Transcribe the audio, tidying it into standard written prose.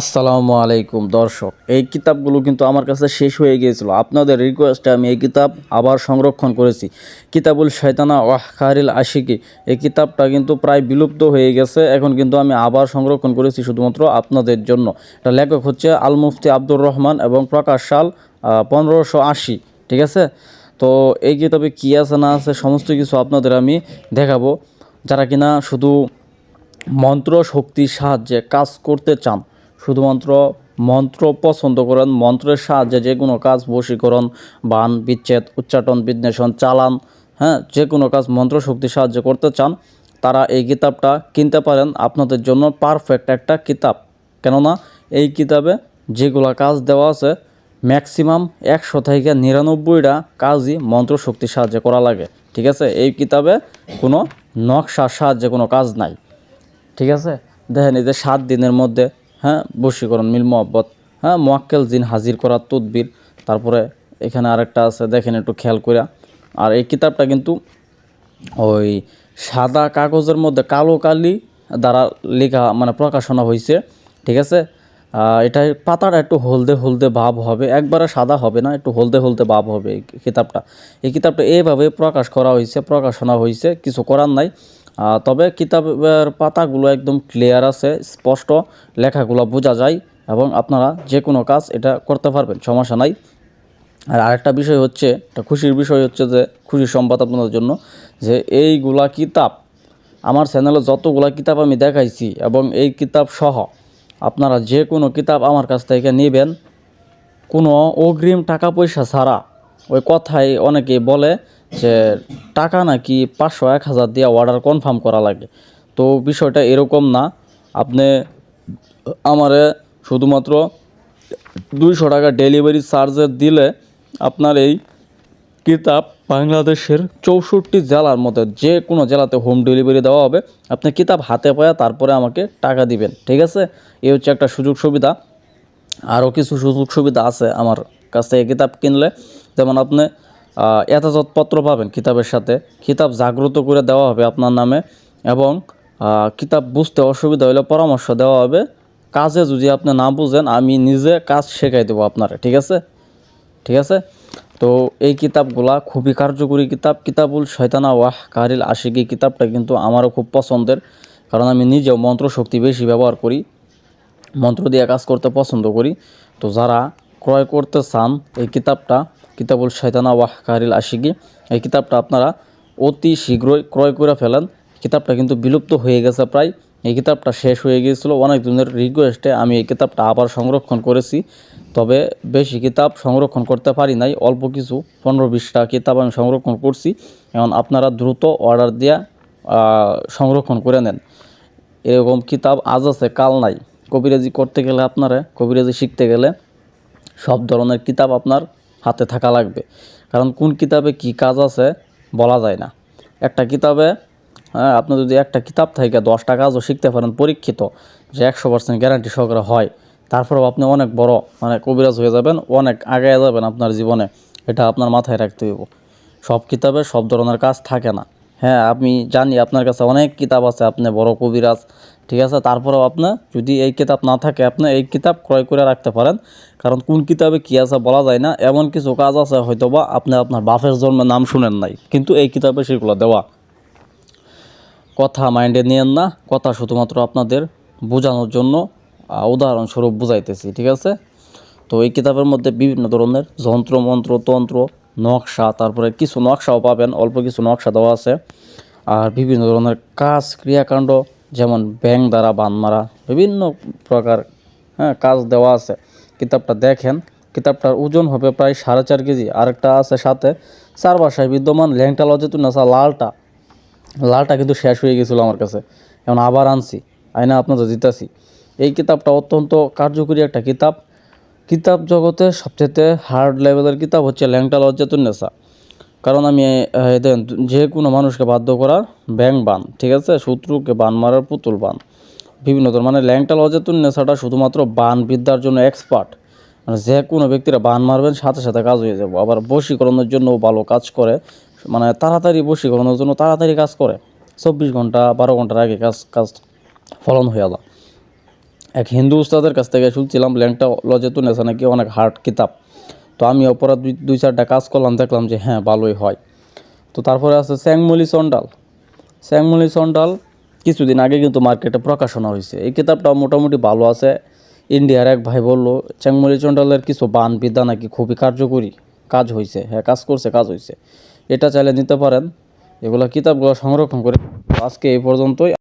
আসসালামু আলাইকুম দর্শক, এই কিতাবগুলো কিন্তু আমার কাছে শেষ হয়ে গিয়েছিল। আপনাদের রিকোয়েস্টে আমি এই কিতাব আবার সংরক্ষণ করেছি। কিতাবুল শয়তানা ওয়াহকারিল আশিকি, এই কিতাবটা কিন্তু প্রায় বিলুপ্ত হয়ে গেছে। এখন কিন্তু আমি আবার সংরক্ষণ করেছি শুধুমাত্র আপনাদের জন্য। এটা লেখক হচ্ছে আল মুফতি আব্দুর রহমান এবং প্রকাশ সাল 1580। ঠিক আছে, তো এই কিতাবে কী আছে না আছে সমস্ত কিছু আপনাদের আমি দেখাবো। যারা কিনা শুধু মন্ত্র শক্তির সাহায্যে কাজ করতে চান, শুধুমাত্র মন্ত্র পছন্দ করেন, মন্ত্রের সাহায্যে যে কোনো কাজ, বশীকরণ, বান, বিচ্ছেদ, উচ্চাটন, বিদ্বেষণ, চালান, হ্যাঁ, যে কোনো কাজ মন্ত্র শক্তির সাহায্যে করতে চান, তারা এই কিতাবটা কিনতে পারেন। আপনাদের জন্য পারফেক্ট একটা কিতাব। কেননা এই কিতাবে যেগুলো কাজ দেওয়া আছে, ম্যাক্সিমাম 100 থেকে 99টা কাজই মন্ত্র শক্তির সাহায্যে করা লাগে। ঠিক আছে, এই কিতাবে কোনো নকশার সাহায্যে কোনো কাজ নাই। ঠিক আছে, দেখেন এই যে 7 দিনের মধ্যে, হ্যাঁ, বশীকরণ, মিল মোহাব্বত, হ্যাঁ, মোয়াক্কেল জিন হাজির করার তদবির। তারপরে এখানে আরেকটা আছে, দেখেন একটু খেয়াল করে। আর এই কিতাবটা কিন্তু ওই সাদা কাগজের মধ্যে কালো কালি দ্বারা লেখা, মানে প্রকাশনা হয়েছে। ঠিক আছে, এটা পাতাটা একটু হলদে হলদে ভাব হবে, একবারে সাদা হবে না, একটু হলদে হলদে ভাব হবে এই কিতাবটা এইভাবে প্রকাশ করা হয়েছে, প্রকাশনা হয়েছে, কিছু করার নাই। তবে কিতাবের পাতাগুলো একদম ক্লিয়ার আছে, স্পষ্ট লেখাগুলো বোঝা যায় এবং আপনারা যে কোনো কাজ এটা করতে পারবেন, সমস্যা নাই। আর আরেকটা বিষয় হচ্ছে, একটা খুশির বিষয় হচ্ছে যে, খুশির সংবাদ আপনাদের জন্য, যে এইগুলা কিতাব, আমার চ্যানেলে যতগুলা কিতাব আমি দেখাইছি এবং এই কিতাব সহ আপনারা যে কোনো কিতাব আমার কাছ থেকে নেবেন, কোনো অগ্রিম টাকা পয়সা ছাড়া। ওই কথাই অনেকেই বলে যে টাকা নাকি 500-1000 দিয়ে অর্ডার কনফার্ম করা লাগে। তো বিষয়টা এরকম না। আপনি আমারে শুধুমাত্র 200 টাকা ডেলিভারি চার্জের দিলে আপনার এই কিতাব বাংলাদেশের 64 জেলার মধ্যে যে কোনো জেলাতে হোম ডেলিভারি দেওয়া হবে। আপনি কিতাব হাতে পায়া তারপরে আমাকে টাকা দিবেন। ঠিক আছে, এই হচ্ছে একটা সুযোগ সুবিধা। আরও কিছু সুযোগ সুবিধা আছে আমার কাছ থেকে কিতাব কিনলে। যেমন আপনি এজাজতপত্র পাবেন কিতাবের সাথে, কিতাব জাগ্রত করে দেওয়া হবে আপনার নামে, এবং কিতাব বুঝতে অসুবিধা হলে পরামর্শ দেওয়া হবে। কাজে যদি আপনি না বুঝেন, আমি নিজে কাজ শেখাই দেবো আপনারে। ঠিক আছে, ঠিক আছে। তো এই কিতাবগুলা খুবই কার্যকরী কিতাব। কিতাবুল শয়তানা ওয়াহকারিল আশিকি কিতাবটা কিন্তু আমারও খুব পছন্দের, কারণ আমি নিজেও মন্ত্র শক্তি বেশি ব্যবহার করি, মন্ত্র দিয়ে কাজ করতে পছন্দ করি। তো যারা ক্রয় করতে চান এই কিতাবটা, কিতাবুল শয়তানা ওয়াহকারিল আশিকি, এই কিতাবটা আপনারা অতি শীঘ্রই ক্রয় করে ফেলেন। কিতাবটা কিন্তু বিলুপ্ত হয়ে গেছে প্রায়। এই কিতাবটা শেষ হয়ে গিয়েছিল, অনেক দিনের রিকোয়েস্টে আমি এই কিতাবটা আবার সংরক্ষণ করেছি। তবে বেশি কিতাব সংরক্ষণ করতে পারি নাই, অল্প কিছু 15-20টা কিতাব আমি সংরক্ষণ করছি। এখন আপনারা দ্রুত অর্ডার দিয়ে সংরক্ষণ করে নেন। এরকম কিতাব আজ আছে কাল নাই। কবিরাজি করতে গেলে, আপনারা কবিরাজি শিখতে গেলে সব ধরনের কিতাব আপনার হাতে থাকা লাগবে, কারণ কোন কিতাবে কি কাজ আছে বলা যায় না। একটা কিতাবে, হ্যাঁ, আপনি যদি একটা কিতাব থেকে 10টা কাজও শিখতে পারেন পরীক্ষিত, যে 100% গ্যারান্টি সহকারে হয়, তারপরেও আপনি অনেক বড়, মানে কবিরাজ হয়ে যাবেন, অনেক আগায় যাবেন আপনার জীবনে। এটা আপনার মাথায় রাখতে হইব। সব কিতাবে সব ধরনের কাজ থাকে না। হ্যাঁ, আমি জানি আপনার কাছে অনেক কিতাব আছে, আপনি বড় কবিরাজ, ঠিক আছে, তারপরেও আপনার যদি এই কিতাব না থাকে, আপনি এই কিতাব ক্রয় করে রাখতে পারেন। কারণ কোন কিতাবে কী আছে বলা যায় না। এমন কিছু কাজ আছে হয়তোবা আপনি আপনার বাপের জন্মে নাম শুনেন নাই, কিন্তু এই কিতাবে সেগুলো দেওয়া। কথা মাইন্ডে নিয়েন না, কথা শুধুমাত্র আপনাদের বোঝানোর জন্য উদাহরণস্বরূপ বুঝাইতেছি। ঠিক আছে, তো এই কিতাবের মধ্যে বিভিন্ন ধরনের যন্ত্র মন্ত্র তন্ত্র নকশা, তারপরে কিছু নকশাও পাবেন, অল্প কিছু নকশা দেওয়া আছে। আর বিভিন্ন ধরনের কাজ ক্রিয়াকাণ্ড, যেমন ব্যাং দ্বারা বান মারা, বিভিন্ন প্রকার, হ্যাঁ, কাজ দেওয়া আছে। কিতাবটা দেখেন, কিতাবটার ওজন হবে প্রায় 4.5 কেজি। আরেকটা আছে সাথে 4 ভাষায় বিদ্যমান ল্যাংটা লজেতুন্নেসা লালটা, লালটা কিন্তু শেষ হয়ে গেছিলো আমার কাছে, এখন আবার আনছি, আয়না আপনাদের দিতেছি। এই কিতাবটা অত্যন্ত কার্যকরী একটা কিতাব। কিতাব জগতে সবচেয়ে হার্ড লেভেলের কিতাব হচ্ছে ল্যাংটা লজ্জাতুন্নেসা। কারণ আমি দেন যে কোনো মানুষকে বাধ্য করার ব্যাং বান, ঠিক আছে, শত্রুকে বান মারার পুতুল বান, বিভিন্ন ধরনের, মানে ল্যাংটা লজ্জাতুন্নেসাটা শুধুমাত্র বান বিদ্যার জন্য এক্সপার্ট। মানে যে কোনো ব্যক্তিরা বান মারবেন সাথে সাথে কাজ হয়ে যাব। আবার বশীকরণের জন্য ভালো কাজ করে, মানে তাড়াতাড়ি বশীকরণের জন্য তাড়াতাড়ি কাজ করে, 24 ঘন্টা 12 ঘন্টার আগে কাজ কাজ ফলন হয়ে যায়। এক হিন্দু উস্তাদের কাছ থেকে শুনছিলাম ল্যাংটা লজেতুন এসে নাকি অনেক হার্ড কিতাব। তো আমি অপরাধ দুই চারটা কাজ করলাম, দেখলাম যে হ্যাঁ ভালোই হয়। তো তারপরে আছে চ্যাংমলি চণ্ডাল। চ্যাংমলি চণ্ডাল কিছুদিন আগে কিন্তু মার্কেটে প্রকাশনা হয়েছে। এই কিতাবটাও মোটামুটি ভালো আছে। ইন্ডিয়ার এক ভাই বলল চ্যাংমলি চণ্ডালের কিছু বান বিদ্যা নাকি খুবই কার্যকরী কাজ হয়েছে। হ্যাঁ, কাজ করছে, কাজ হয়েছে। এটা চাইলে নিতে পারেন। এগুলো কিতাবগুলো সংরক্ষণ করে। আজকে এই পর্যন্তই।